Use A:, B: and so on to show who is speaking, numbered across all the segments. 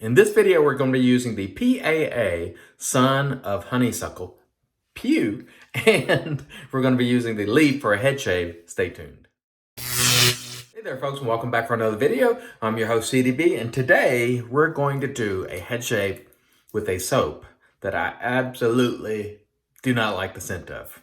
A: In this video, we're going to be using the PAA Son of Honeysuckle Pew, and we're going to be using the leaf for a head shave. Stay tuned. Hey there, folks, and welcome back for another video. I'm your host, CDB, and today we're going to do a head shave with a soap that I absolutely do not like the scent of.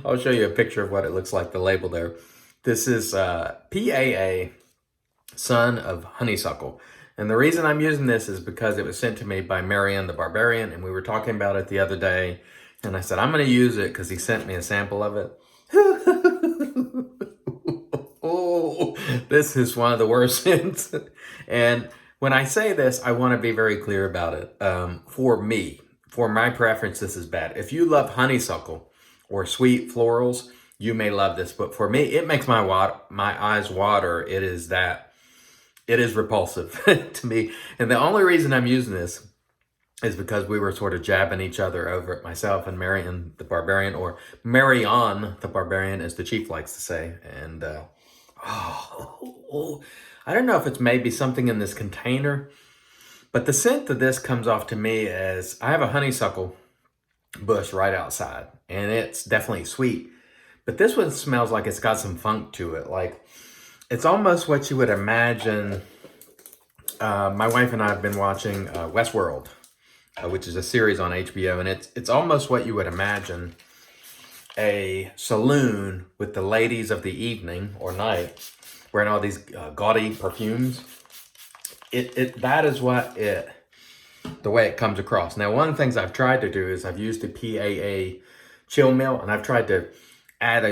A: I'll show you a picture of what it looks like, the label there. This is PAA Son of Honeysuckle. And the reason I'm using this is because it was sent to me by Marion the Barbarian, and we were talking about it the other day, and I said, I'm going to use it because he sent me a sample of it. Oh, this is one of the worst scents. And when I say this, I want to be very clear about it. For me, for my preference, this is bad. If you love honeysuckle or sweet florals, you may love this. But for me, it makes my eyes water. It is repulsive to me. And the only reason I'm using this is because we were sort of jabbing each other over it, myself and Marion the Barbarian, or Marion the Barbarian, as the chief likes to say. And I don't know if it's maybe something in this container, but the scent of this comes off to me as, I have a honeysuckle bush right outside, and it's definitely sweet. But this one smells like it's got some funk to it. Like, it's almost what you would imagine. My wife and I have been watching Westworld, which is a series on HBO, and it's almost what you would imagine a saloon with the ladies of the evening or night wearing all these gaudy perfumes. That is the way it comes across. Now, one of the things I've tried to do is I've used the PAA chill mill, and I've tried to add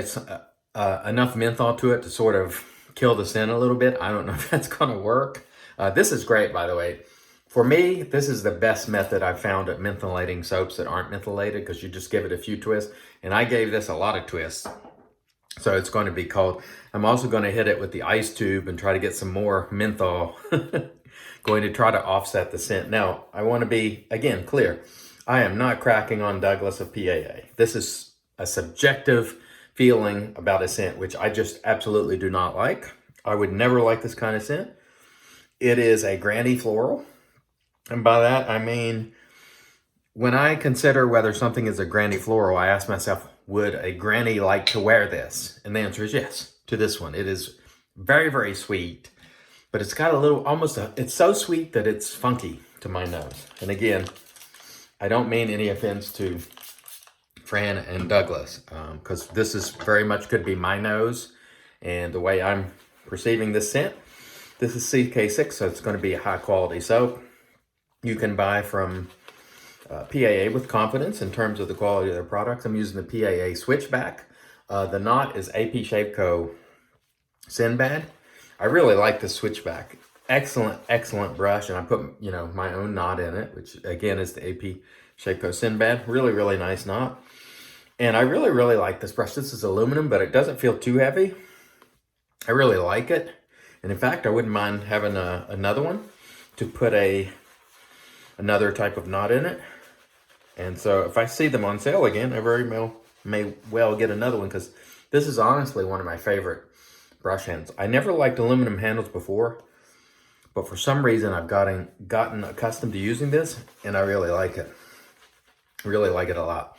A: enough menthol to it to sort of kill the scent a little bit. I don't know if that's going to work. This is great, by the way. For me, this is the best method I've found at mentholating soaps that aren't mentholated, because you just give it a few twists. And I gave this a lot of twists. So it's going to be cold. I'm also going to hit it with the ice tube and try to get some more menthol. Going to try to offset the scent. Now, I want to be, again, clear. I am not cracking on Douglas of PAA. This is a subjective feeling about a scent, which I just absolutely do not like. I would never like this kind of scent. It is a granny floral. And by that, I mean, when I consider whether something is a granny floral, I ask myself, would a granny like to wear this? And the answer is yes, to this one. It is very, very sweet, but it's got a little, it's so sweet that it's funky to my nose. And again, I don't mean any offense to Fran and Douglas, because this is very much could be my nose and the way I'm perceiving this scent. This is CK6, so it's going to be a high quality soap. You can buy from PAA with confidence in terms of the quality of their products. I'm using the PAA Switchback. The knot is AP Shave Co. Sinbad. I really like the Switchback. Excellent, excellent brush, and I put my own knot in it, which again is the AP Shave Co. Sinbad. Really, really nice knot. And I really, really like this brush. This is aluminum, but it doesn't feel too heavy. I really like it. And in fact, I wouldn't mind having another one to put another type of knot in it. And so if I see them on sale again, I may well get another one, because this is honestly one of my favorite brush handles. I never liked aluminum handles before, but for some reason I've gotten accustomed to using this, and I really like it. Really like it a lot.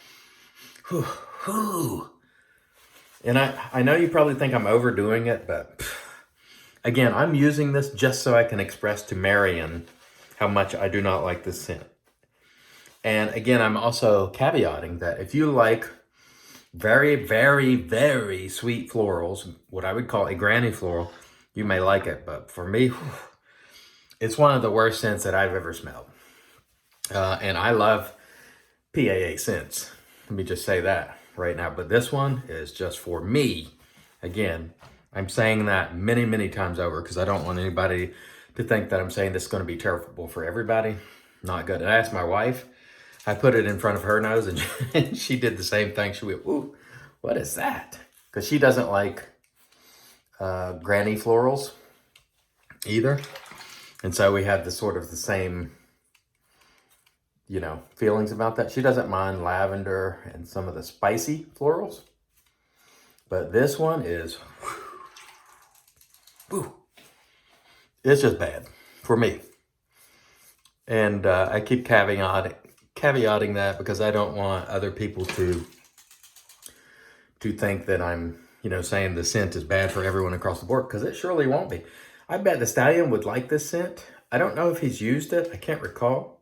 A: Whew, whew. And I know you probably think I'm overdoing it, but again, I'm using this just so I can express to Marion how much I do not like this scent. And again, I'm also caveating that if you like very, very, very sweet florals, what I would call a granny floral, you may like it. But for me, it's one of the worst scents that I've ever smelled. And I love PAA scents. Let me just say that right now. But this one is just for me. Again, I'm saying that many, many times over, because I don't want anybody to think that I'm saying this is going to be terrible for everybody. Not good. And I asked my wife. I put it in front of her nose, and she did the same thing. She went, ooh, what is that? Because she doesn't like granny florals either. And so we had the same, feelings about that. She doesn't mind lavender and some of the spicy florals. But this one is, whew, It's just bad for me. And I keep caveating that because I don't want other people to think that I'm, saying the scent is bad for everyone across the board, because it surely won't be. I bet the stallion would like this scent. I don't know if he's used it. I can't recall.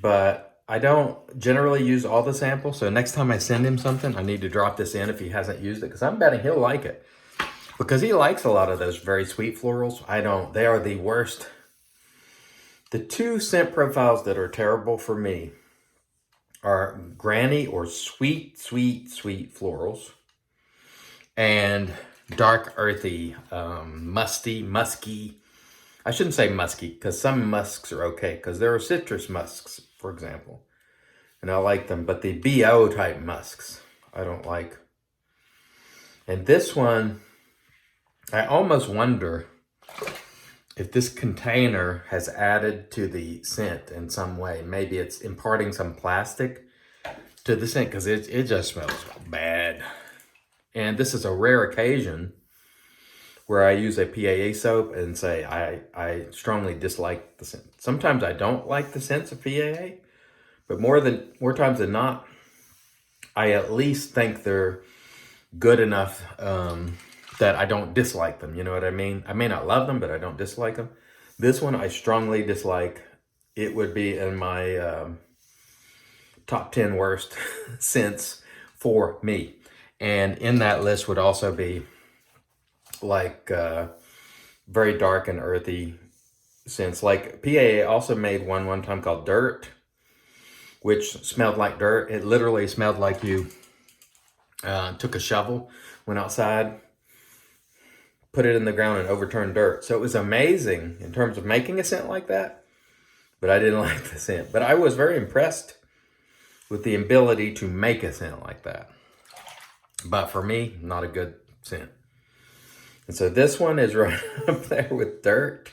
A: But I don't generally use all the samples. So next time I send him something, I need to drop this in if he hasn't used it, because I'm betting he'll like it. Because he likes a lot of those very sweet florals. I don't. They are the worst. The two scent profiles that are terrible for me are granny or sweet, sweet, sweet florals, and dark, earthy, musky. I shouldn't say musky, because some musks are okay, because there are citrus musks, for example, and I like them. But the BO type musks, I don't like. And this one, I almost wonder if this container has added to the scent in some way. Maybe it's imparting some plastic to the scent, because it just smells bad. And this is a rare occasion where I use a PAA soap and say I strongly dislike the scent. Sometimes I don't like the scents of PAA, but more times than not, I at least think they're good enough that I don't dislike them. You know what I mean? I may not love them, but I don't dislike them. This one I strongly dislike. It would be in my top 10 worst scents for me. And in that list would also be like very dark and earthy scents. Like PAA also made one time called Dirt, which smelled like dirt. It literally smelled like you took a shovel, went outside, put it in the ground and overturned dirt. So it was amazing in terms of making a scent like that, but I didn't like the scent. But I was very impressed with the ability to make a scent like that. But for me, not a good scent. And so this one is right up there with Dirt,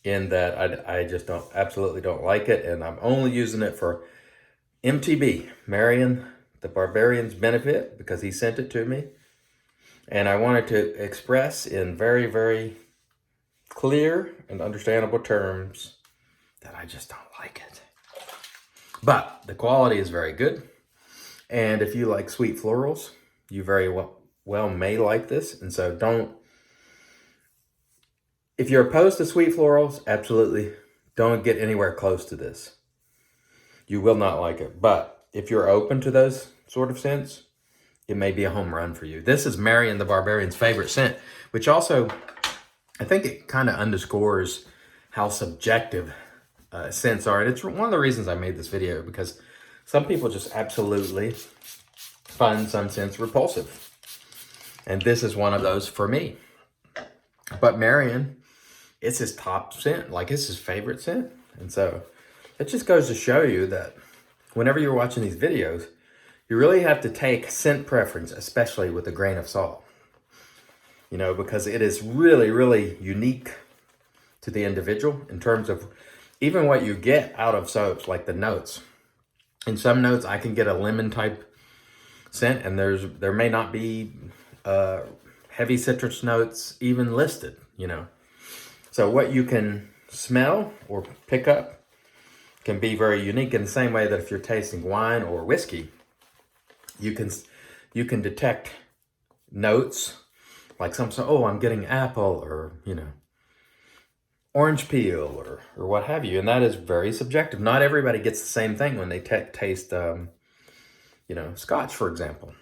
A: in that I just absolutely don't like it. And I'm only using it for MTB, Marion the Barbarian's benefit, because he sent it to me. And I wanted to express in very, very clear and understandable terms that I just don't like it. But the quality is very good. And if you like sweet florals, you very well may like this. And so if you're opposed to sweet florals, absolutely don't get anywhere close to this. You will not like it. But if you're open to those sort of scents, it may be a home run for you. This is Marion the Barbarian's favorite scent, which also, I think it kind of underscores how subjective scents are. And it's one of the reasons I made this video, because some people just absolutely find some scents repulsive. And this is one of those for me. But Marion, it's his top scent, like it's his favorite scent. And so it just goes to show you that whenever you're watching these videos, you really have to take scent preference, especially with a grain of salt. You know, because it is really, really unique to the individual in terms of even what you get out of soaps, like the notes. In some notes, I can get a lemon type scent, and there may not be heavy citrus notes even listed, you know. So what you can smell or pick up can be very unique, in the same way that if you're tasting wine or whiskey, you can detect notes like I'm getting apple, or, you know, orange peel, or what have you. And that is very subjective. Not everybody gets the same thing when they taste, you know, Scotch, for example.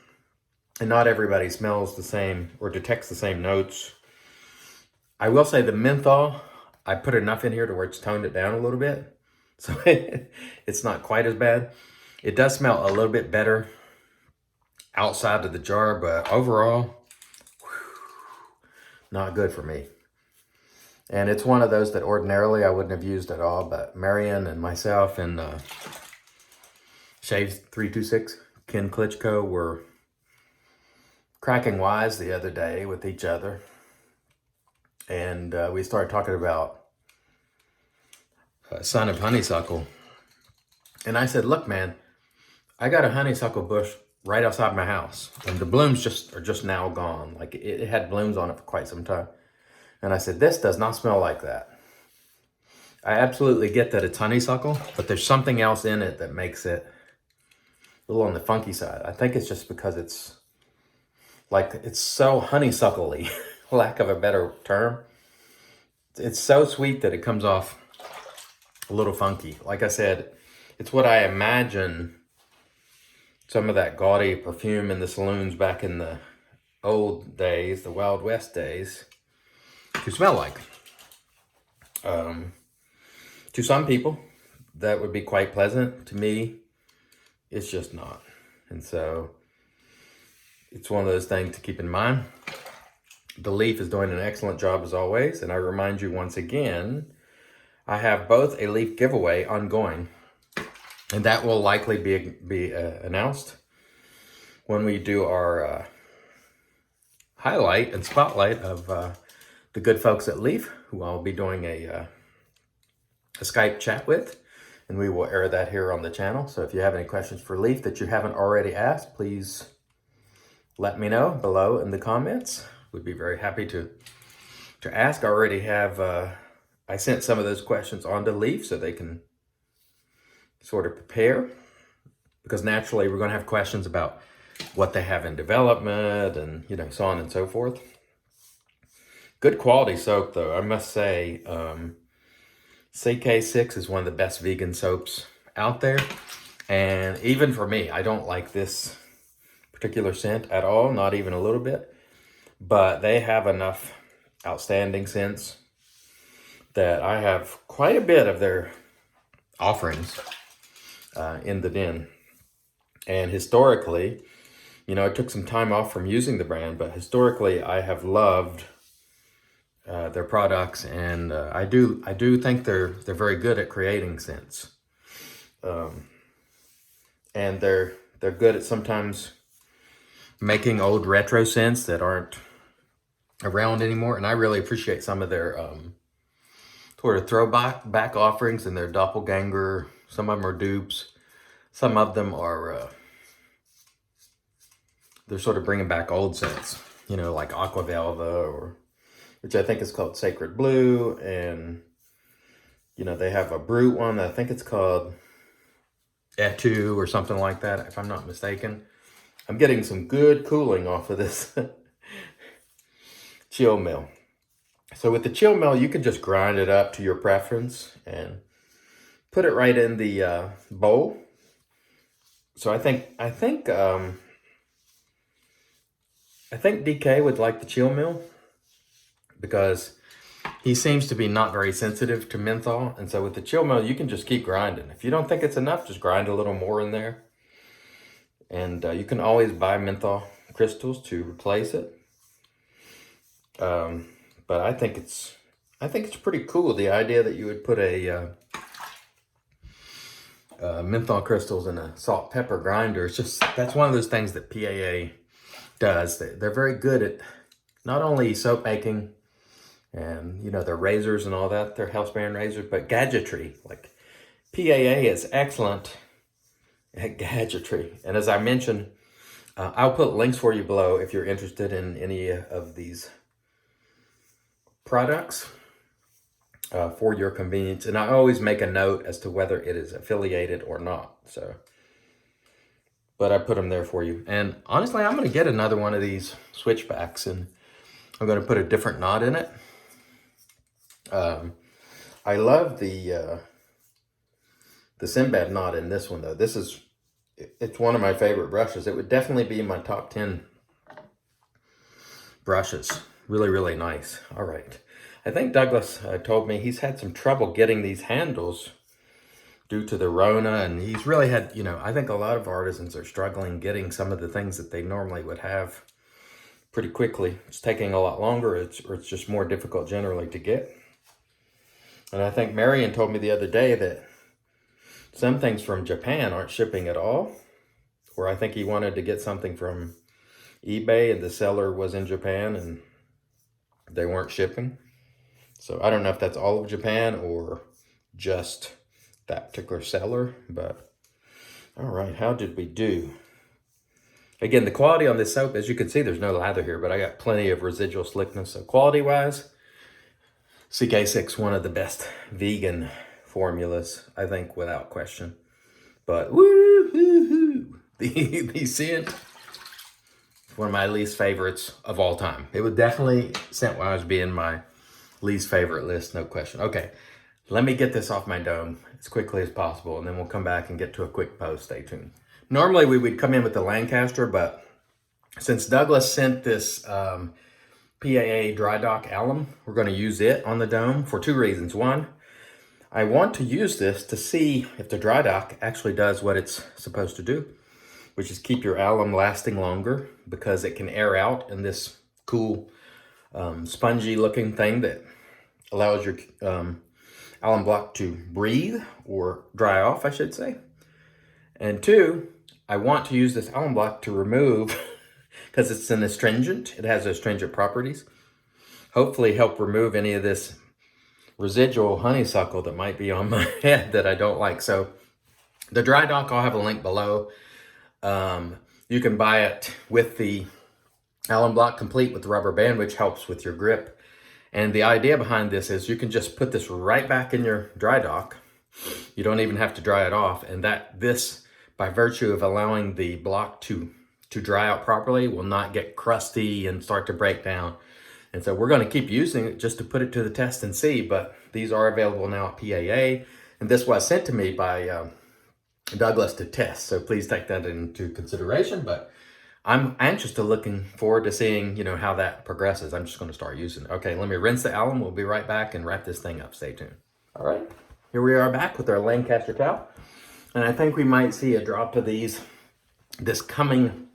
A: And not everybody smells the same or detects the same notes. I will say the menthol, I put enough in here to where it's toned it down a little bit. So it's not quite as bad. It does smell a little bit better outside of the jar, but overall, not good for me. And it's one of those that ordinarily I wouldn't have used at all, but Marion and myself and Shave 326, Ken Klitschko, were cracking wise the other day with each other. And we started talking about son of Honeysuckle. And I said, look, man, I got a honeysuckle bush right outside my house, and the blooms are just now gone. Like it had blooms on it for quite some time. And I said, this does not smell like that. I absolutely get that it's honeysuckle, but there's something else in it that makes it a little on the funky side. I think it's just because it's so honeysuckle-y, lack of a better term. It's so sweet that it comes off a little funky. Like I said, it's what I imagine some of that gaudy perfume in the saloons back in the old days, the Wild West days, to smell like. To some people, that would be quite pleasant. To me, it's just not. And so it's one of those things to keep in mind. The leaf is doing an excellent job as always. And I remind you once again, I have both a leaf giveaway ongoing, and that will likely be announced when we do our highlight and spotlight of the good folks at Leaf, who I'll be doing a Skype chat with, and we will air that here on the channel. So if you have any questions for Leaf that you haven't already asked, please let me know below in the comments. We'd be very happy to ask. I already have, I sent some of those questions on to Leaf so they can sort of prepare, because naturally we're going to have questions about what they have in development and, you know, so on and so forth. Good quality soap though, I must say. CK6 is one of the best vegan soaps out there. And even for me, I don't like this particular scent at all, not even a little bit. But they have enough outstanding scents that I have quite a bit of their offerings in the den. And historically, you know, I took some time off from using the brand, but historically I have loved their products, and I do think they're very good at creating scents, and they're good at sometimes making old retro scents that aren't around anymore. And I really appreciate some of their sort of throwback offerings and their doppelganger. Some of them are dupes, some of them are they're sort of bringing back old scents, you know, like Aqua Velva, or which I think is called Sacred Blue. And, you know, they have a Brute one that I think it's called Etu or something like that, if I'm not mistaken. I'm getting some good cooling off of this chill mill. So with the chill mill, you can just grind it up to your preference and put it right in the bowl. So I think DK would like the chill mill, because he seems to be not very sensitive to menthol. And so with the chill mill, you can just keep grinding. If you don't think it's enough, just grind a little more in there. And you can always buy menthol crystals to replace it. But I think it's pretty cool, the idea that you would put a menthol crystals in a salt pepper grinder. It's just, that's one of those things that PAA does. They're very good at not only soap making and, you know, their razors and all that, their houseband razors, but gadgetry. Like, PAA is excellent at gadgetry. And as I mentioned, I'll put links for you below if you're interested in any of these products for your convenience. And I always make a note as to whether it is affiliated or not. So, but I put them there for you. And honestly, I'm going to get another one of these switchbacks, and I'm going to put a different knot in it. I love the Sinbad knot in this one though. It's one of my favorite brushes. It would definitely be in my top 10 brushes. Really, really nice. All right. I think Douglas told me he's had some trouble getting these handles due to the Rona, and he's really had, you know, I think a lot of artisans are struggling getting some of the things that they normally would have pretty quickly. It's taking a lot longer, or it's just more difficult generally to get. And I think Marion told me the other day that some things from Japan aren't shipping at all. Or I think he wanted to get something from eBay and the seller was in Japan and they weren't shipping. So I don't know if that's all of Japan or just that particular seller, but all right, how did we do? Again, the quality on this soap, as you can see, there's no lather here, but I got plenty of residual slickness. So quality-wise, CK6, one of the best vegan formulas, I think, without question. But woo-hoo-hoo, the scent, one of my least favorites of all time. It would definitely, scent-wise, be in my least favorite list, no question. Okay, let me get this off my dome as quickly as possible, and then we'll come back and get to a quick post. Stay tuned. Normally, we would come in with the Lancaster, but since Douglas sent this PAA dry dock alum, we're going to use it on the dome for two reasons. One, I want to use this to see if the dry dock actually does what it's supposed to do, which is keep your alum lasting longer, because it can air out in this cool spongy looking thing that allows your alum block to breathe, or dry off, I should say. And two, I want to use this alum block to remove, because it's an astringent, it has astringent properties, hopefully help remove any of this residual honeysuckle that might be on my head that I don't like. So the dry dock, I'll have a link below. You can buy it with the alum block complete with the rubber band, which helps with your grip. And the idea behind this is you can just put this right back in your dry dock. You don't even have to dry it off. And this, by virtue of allowing the block to dry out properly, will not get crusty and start to break down. And so we're going to keep using it just to put it to the test and see. But these are available now at PAA. And this was sent to me by Douglas to test. So please take that into consideration. But I'm anxious to looking forward to seeing, how that progresses. I'm just going to start using it. Okay, let me rinse the alum. We'll be right back and wrap this thing up. Stay tuned. All right, here we are back with our Lancaster towel. And I think we might see a drop of these this coming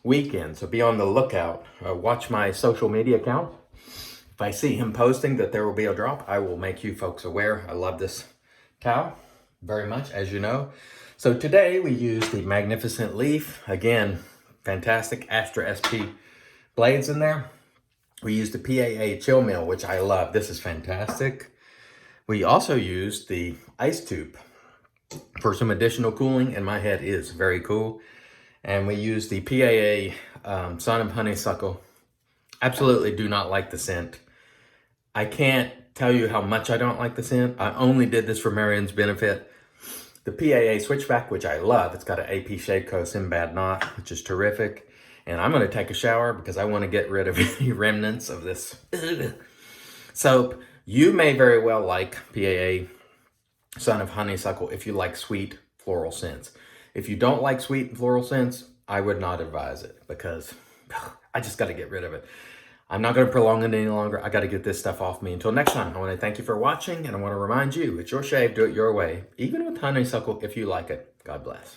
A: weekend. So be on the lookout. Watch my social media account. If I see him posting that there will be a drop, I will make you folks aware. I love this towel very much, as you know. So today we use the Magnificent Leaf. Again, fantastic Astra SP blades in there. We use the PAA chill mill, which I love. This is fantastic. We also use the ice tube for some additional cooling, and my head is very cool. And we use the PAA Son of Honeysuckle. Absolutely do not like the scent. I can't tell you how much I don't like the scent. I only did this for Marion's benefit. The PAA Switchback, which I love. It's got an AP Shade Co. Sinbad knot, which is terrific. And I'm going to take a shower because I want to get rid of any remnants of this soap. You may very well like PAA Son of Honeysuckle if you like sweet floral scents. If you don't like sweet floral scents, I would not advise it, because I just got to get rid of it. I'm not going to prolong it any longer. I got to get this stuff off me. Until next time, I want to thank you for watching, and I want to remind you, it's your shave, do it your way, even with honeysuckle if you like it. God bless.